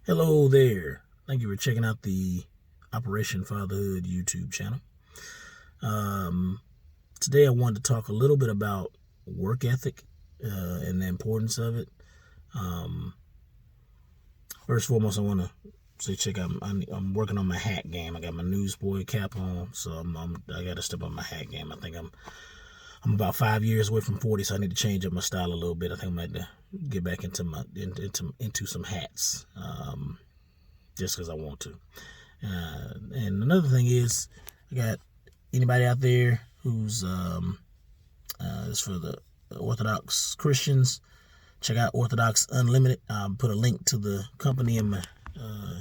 Hello there. Thank you for checking out the Operation Fatherhood YouTube channel. Today I wanted to talk a little bit about work ethic and the importance of it. First and foremost, I want to say check out. I'm working on my hat game. I got my newsboy cap on, so I got to step on my hat game. I think I'm about 5 years away from 40, so I need to change up my style a little bit. I think I might get back into some hats. Just because I want to. And another thing is, I got anybody out there who's is for the Orthodox Christians. Check out Orthodox Unlimited. Put a link to the company in my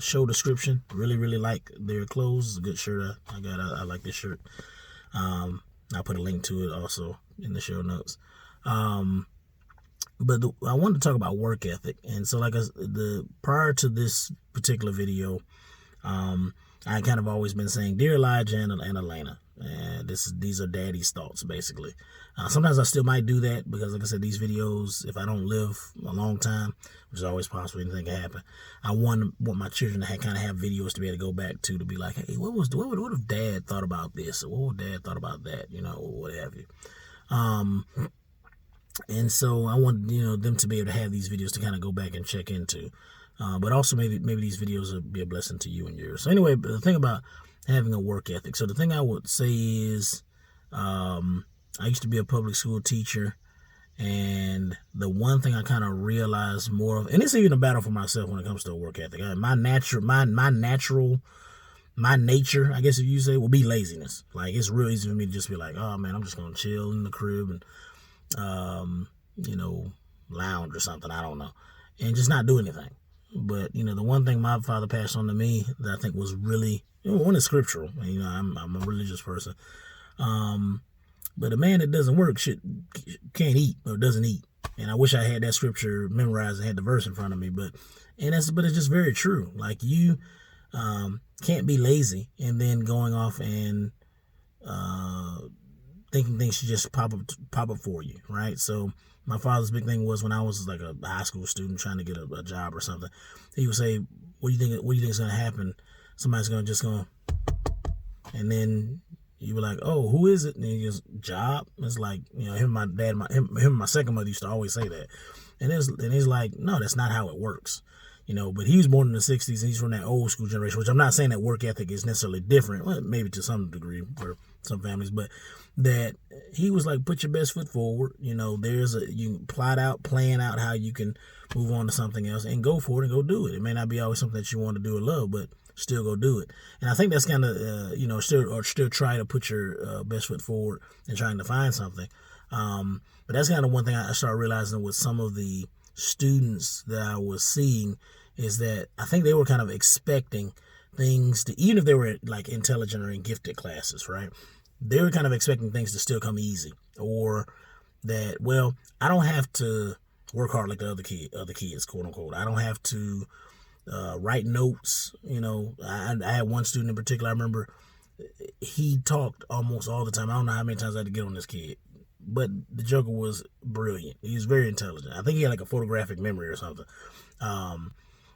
show description. Really like their clothes. It's a good shirt. I like this shirt. I'll put a link to it also in the show notes. But I wanted to talk about work ethic, and so prior to this particular video, I kind of always been saying, "Dear Elijah and Elena," and these are Daddy's thoughts basically. Sometimes I still might do that because, like I said, these videos, if I don't live a long time, which is always possible, anything can happen, I want my children to kind of have videos to be able to go back to be like, "Hey, what if Dad thought about this, or what would Dad thought about that, or what have you." And so I want them to be able to have these videos to kind of go back and check into, but also maybe these videos will be a blessing to you and yours. So anyway, the thing about having a work ethic. So the thing I would say is, I used to be a public school teacher, and the one thing I kind of realized more of, and it's even a battle for myself when it comes to a work ethic. My nature, I guess if you say, will be laziness. Like, it's real easy for me to just be like, "Oh man, I'm just gonna chill in the crib and lounge or something, I don't know, and just not do anything." But the one thing my father passed on to me that I think was really, one is scriptural. I'm a religious person, but a man that doesn't work can't eat or doesn't eat. And I wish I had that scripture memorized and had the verse in front of me, but it's just very true. Like, you can't be lazy and then going off and thinking things should just pop up for you, right? So my father's big thing was, when I was like a high school student trying to get a job or something, he would say, "What do you think is going to happen? Somebody's going to and then you were like, 'Oh, who is it?' And he goes, 'Job.' It's like, him and my dad, him and my second mother used to always say that, and he's like, no, that's not how it works. But he was born in the 60s, and he's from that old school generation, which I'm not saying that work ethic is necessarily different, well, maybe to some degree for some families, but that he was like, put your best foot forward. You plan out how you can move on to something else and go for it and go do it. It may not be always something that you want to do or love, but still go do it. And I think that's kind of, still try to put your best foot forward and trying to find something. But that's kind of one thing I started realizing with some of the students that I was seeing, is that I think they were kind of expecting things to, even if they were like intelligent or in gifted classes, right? They were kind of expecting things to still come easy, or that, well, I don't have to work hard like the other kids, quote unquote. I don't have to write notes. I had one student in particular, I remember he talked almost all the time. I don't know how many times I had to get on this kid, but the joker was brilliant. He was very intelligent. I think he had like a photographic memory or something.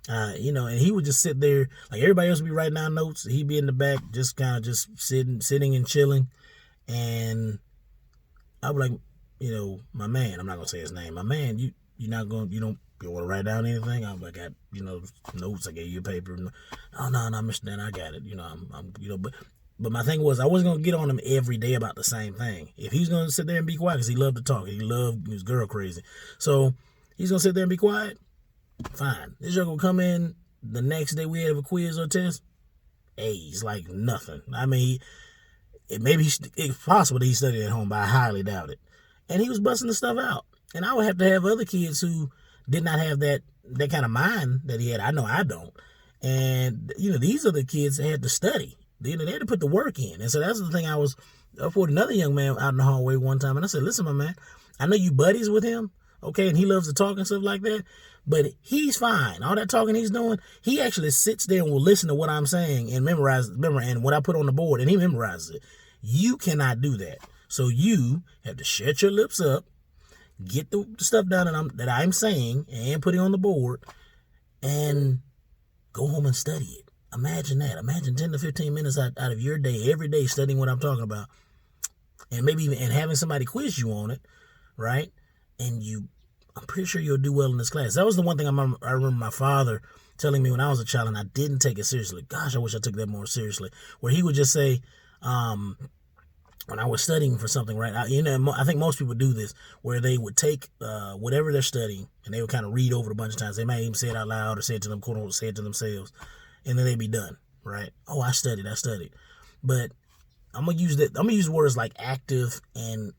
And he would just sit there, like everybody else would be writing down notes. He'd be in the back, just kind of just sitting and chilling. And I was like, my man, I'm not gonna say his name. My man, you don't want to write down anything? I'm like, notes. I gave you a paper. Oh no, Mr. Dan, I got it. But my thing was, I wasn't gonna get on him every day about the same thing. If he's gonna sit there and be quiet, because he loved to talk, he was girl crazy, so he's gonna sit there and be quiet. Fine. This joke will come in the next day we have a quiz or test. A's like nothing. I mean, it's possible that he studied at home, but I highly doubt it. And he was busting the stuff out. And I would have to have other kids who did not have that kind of mind that he had. I know I don't. And these are the kids that had to study. They had to put the work in. And so that's the thing. I was up with another young man out in the hallway one time, and I said, "Listen, my man, I know you buddies with him, okay, and he loves to talk and stuff like that, but he's fine. All that talking he's doing, he actually sits there and will listen to what I'm saying and and what I put on the board, and he memorizes it. You cannot do that. So you have to shut your lips up, get the stuff down that I'm saying and put it on the board, and Go home and study it. Imagine that. Imagine 10 to 15 minutes out of your day, every day, studying what I'm talking about. And maybe even and having somebody quiz you on it, right? And I'm pretty sure you'll do well in this class. That was the one thing I remember my father telling me when I was a child, and I didn't take it seriously. Gosh, I wish I took that more seriously. Where he would just say, when I was studying for something, right? I think most people do this, where they would take whatever they're studying, and they would kind of read over it a bunch of times. They might even say it out loud or say it to them, quote unquote, say it to themselves, and then they'd be done, right? Oh, I studied. But I'm gonna use words like active and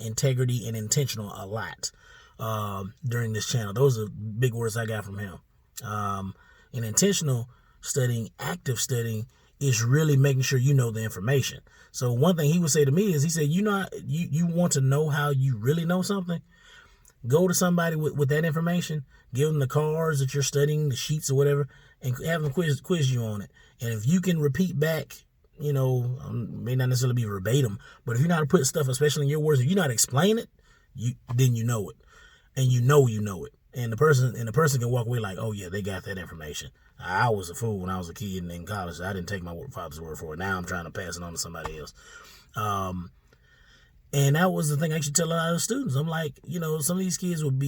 integrity and intentional a lot during this channel. Those are big words I got from him. And intentional studying, active studying, is really making sure you know the information. So one thing he would say to me is, he said, you want to know how you really know something? Go to somebody with that information, give them the cards that you're studying, the sheets or whatever, and have them quiz you on it. And if you can repeat back, may not necessarily be verbatim, but if you know how to put stuff, especially in your words, if you know how to explain it, then you know it. And you know it. And the person can walk away like, oh yeah, they got that information. I was a fool when I was a kid and in college. I didn't take my father's word for it. Now I'm trying to pass it on to somebody else. And that was the thing I used to tell a lot of students. I'm like, some of these kids would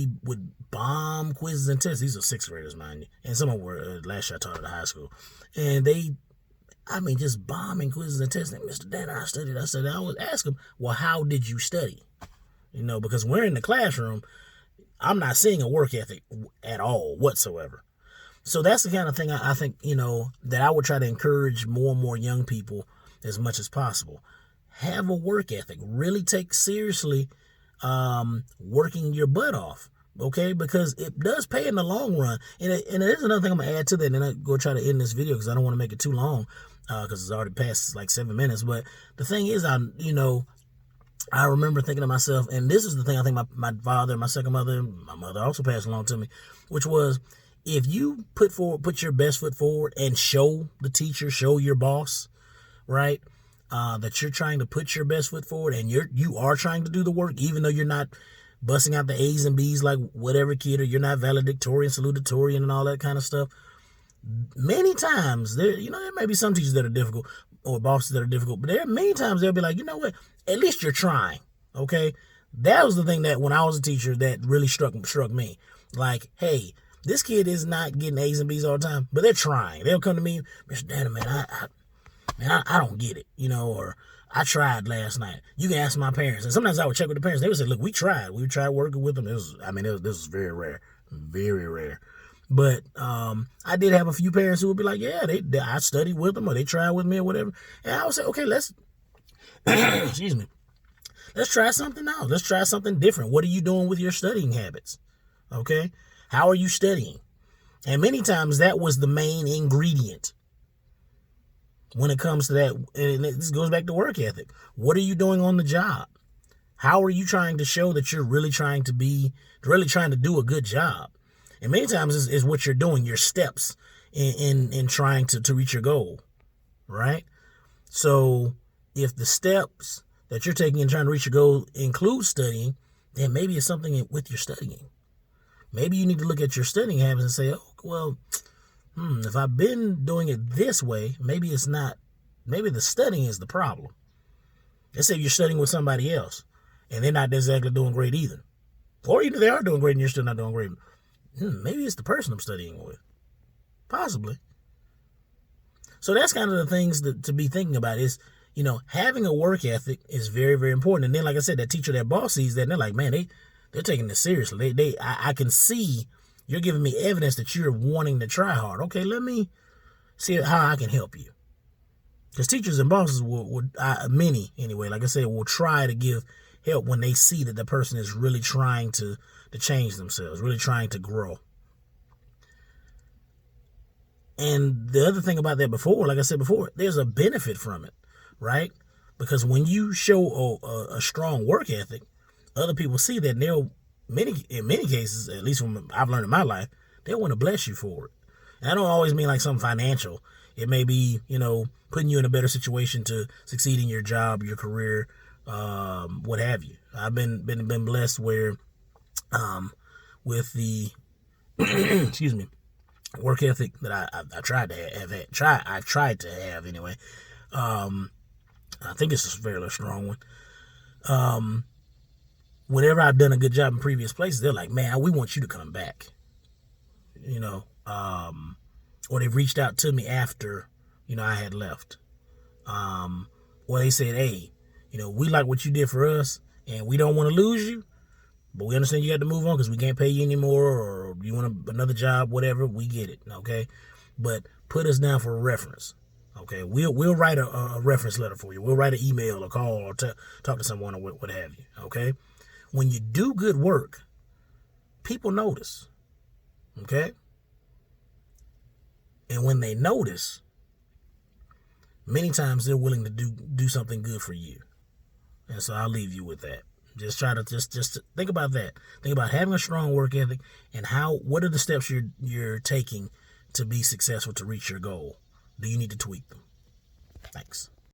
bomb quizzes and tests. These are sixth graders, mind you. And some of them were, last year I taught at a high school. And just bombing quizzes and tests. Mr. Danner, I studied. I would ask them, well, how did you study? Because we're in the classroom. I'm not seeing a work ethic at all whatsoever. So that's the kind of thing I think, that I would try to encourage more and more young people as much as possible. Have a work ethic. Really take seriously working your butt off, okay? Because it does pay in the long run. And there's another thing I'm going to add to that, and then I'm going to try to end this video because I don't want to make it too long because it's already past like 7 minutes. But the thing is, I remember thinking to myself, and this is the thing I think my father, my second mother, my mother also passed along to me, which was, if you put your best foot forward and show the teacher, show your boss, right, that you're trying to put your best foot forward and you are trying to do the work, even though you're not busting out the A's and B's like whatever kid, or you're not valedictorian, salutatorian, and all that kind of stuff. Many times there may be some teachers that are difficult or bosses that are difficult, but there are many times they'll be like, you know what, at least you're trying, okay? That was the thing that when I was a teacher that really struck me. Like, hey, this kid is not getting A's and B's all the time, but they're trying. They'll come to me, Mr. Danner, man, I don't get it, or I tried last night. You can ask my parents. And sometimes I would check with the parents. They would say, look, we tried working with them. This was very rare, very rare. But I did have a few parents who would be like, yeah, I studied with them, or they tried with me or whatever. And I would say, okay, let's excuse me. Let's try something else. Let's try something different. What are you doing with your studying habits? Okay? How are you studying? And many times that was the main ingredient when it comes to that. And this goes back to work ethic. What are you doing on the job? How are you trying to show that you're really trying to do a good job? And many times is what you're doing, your steps in trying to reach your goal, right? So if the steps that you're taking in trying to reach your goal include studying, then maybe it's something with your studying. Maybe you need to look at your studying habits and say, oh, well, if I've been doing it this way, maybe it's not, maybe the studying is the problem. Let's say you're studying with somebody else and they're not exactly doing great either. Or even if they are doing great and you're still not doing great, maybe it's the person I'm studying with. Possibly. So that's kind of the things to be thinking about is, having a work ethic is very, very important. And then, like I said, that teacher, that boss sees that and they're like, man, they're taking this seriously. I can see you're giving me evidence that you're wanting to try hard. Okay, let me see how I can help you. Because teachers and bosses many anyway, like I said, will try to give help when they see that the person is really trying to change themselves, really trying to grow. And the other thing about that like I said before, there's a benefit from it, right? Because when you show a strong work ethic, other people see that, and in many cases, at least from I've learned in my life, they'll want to bless you for it. And I don't always mean like something financial. It may be, putting you in a better situation to succeed in your job, your career, what have you. I've been blessed where, with the, excuse me, work ethic that I tried to I've tried to have anyway. I think it's a fairly strong one. Whenever I've done a good job in previous places, they're like, man, we want you to come back. Or they've reached out to me after, I had left. Or they said, hey, we like what you did for us and we don't want to lose you, but we understand you got to move on because we can't pay you anymore, or you want another job, whatever. We get it, okay? But put us down for a reference, okay? We'll write a reference letter for you. We'll write an email or call or talk to someone or what have you, okay? When you do good work, people notice, okay? And when they notice, many times they're willing to do something good for you. And so I'll leave you with that. Just try to just think about that. Think about having a strong work ethic and what are the steps you're taking to be successful to reach your goal. Do you need to tweak them? Thanks.